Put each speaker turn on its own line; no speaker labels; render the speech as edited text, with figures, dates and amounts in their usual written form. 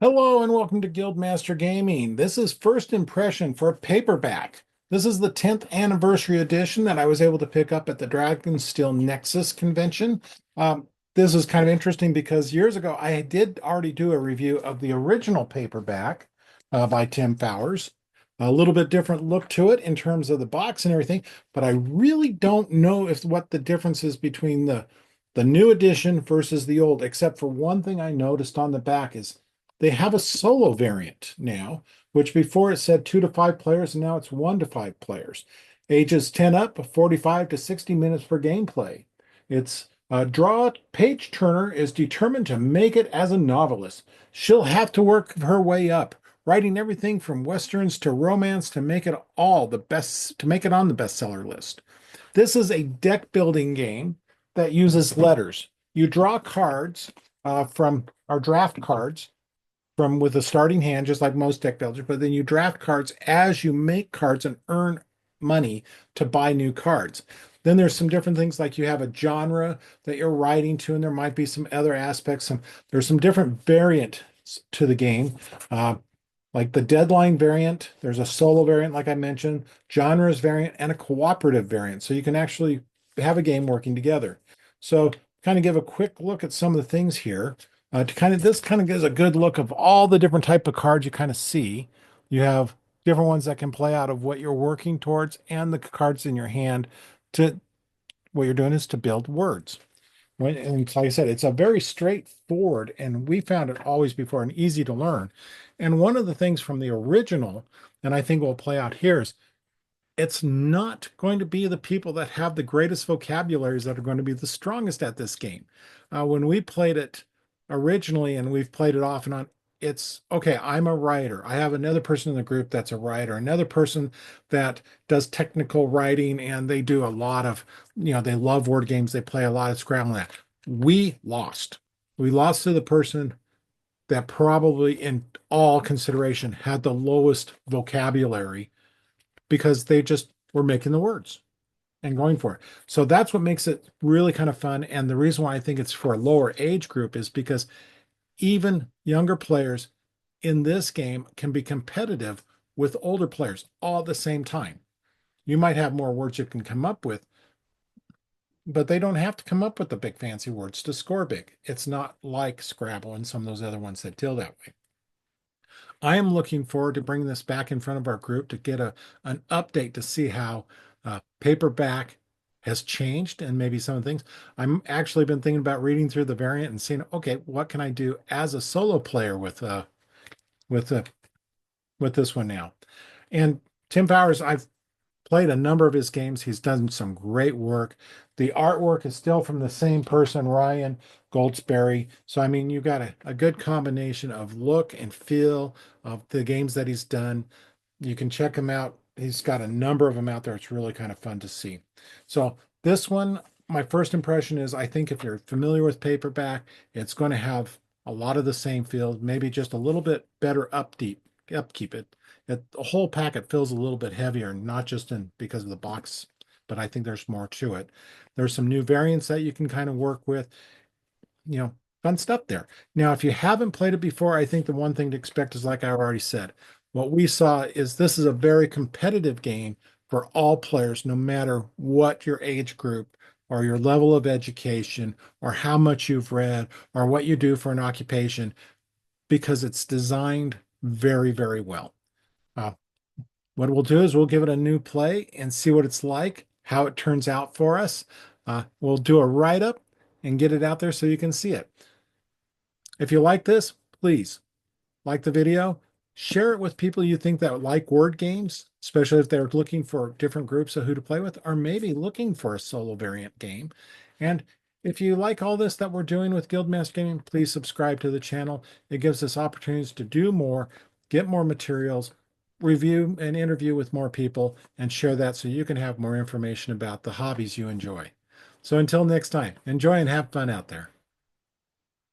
Hello and welcome to Guildmaster Gaming. This is first impression for Paperback. This is the 10th anniversary edition that I was able to pick up at the Dragonsteel Nexus convention. This is kind of interesting because years ago I did already do a review of the original Paperback by Tim Fowers. A little bit different look to it in terms of the box and everything, but I really don't know if what the difference is between the new edition versus the old, except for one thing I noticed on the back is they have a solo variant now, which before it said 2 to 5 players, and now it's 1 to 5 players. Ages 10 up, 45 to 60 minutes for gameplay. It's a draw page turner is determined to make it as a novelist. She'll have to work her way up, writing everything from westerns to romance to make it all the best, to make it on the bestseller list. This is a deck building game that uses letters. You draw cards from our draft cards from with a starting hand, just like most deck builders, but then you draft cards as you make cards and earn money to buy new cards. Then there's some different things like you have a genre that you're writing to, and there might be some other aspects. There's some different variants to the game. Like the deadline variant, there's a solo variant, like I mentioned, genres variant, and a cooperative variant. So you can actually have a game working together. So kind of give a quick look at some of the things here. This kind of gives a good look of all the different type of cards you kind of see. You have different ones that can play out of what you're working towards and the cards in your hand to what you're doing is to build words. And like I said, it's a very straightforward, and we found it always before and easy to learn. And one of the things from the original, and I think will play out here, is it's not going to be the people that have the greatest vocabularies that are going to be the strongest at this game. When we played it originally, and we've played it off and on, it's okay. I'm a writer. I have another person in the group that's a writer, another person that does technical writing, and they do a lot of, they love word games. They play a lot of Scrabble. And that we lost. We lost to the person that probably, in all consideration, had the lowest vocabulary because they just were making the words and going for it. So that's what makes it really kind of fun. And the reason why I think it's for a lower age group is because even younger players in this game can be competitive with older players all at the same time. You might have more words you can come up with, but they don't have to come up with the big fancy words to score big. It's not like Scrabble and some of those other ones that deal that way. I am looking forward to bringing this back in front of our group to get an update to see how paperback has changed and maybe some of the things. I'm actually been thinking about reading through the variant and seeing, okay, what can I do as a solo player with uh, with this one now? And Tim Fowers, I've played a number of his games. He's done some great work. The artwork is still from the same person, Ryan Goldsberry. So, I mean, you've got a good combination of look and feel of the games that he's done. You can check him out. He's got a number of them out there. It's really kind of fun to see. So, this one, my first impression is I think if you're familiar with paperback, it's going to have a lot of the same feel, maybe just a little bit better upkeep. The whole packet feels a little bit heavier, not just in because of the box, but I think there's more to it. There's some new variants that you can kind of work with, you know, fun stuff there. Now, if you haven't played it before, I think the one thing to expect is like I already said, what we saw is this is a very competitive game for all players, no matter what your age group or your level of education or how much you've read or what you do for an occupation, because it's designed very, very well. Uh, what we'll do is we'll give it a new play and see what it's like, how it turns out for us. We'll do a write-up and get it out there so you can see it. If you like this, please like the video, share it with people you think that like word games, especially if they're looking for different groups of who to play with, or maybe looking for a solo variant game. And if you like all this that we're doing with Guildmaster Gaming, please subscribe to the channel. It gives us opportunities to do more, get more materials, review and interview with more people, and share that so you can have more information about the hobbies you enjoy. So until next time, enjoy and have fun out there.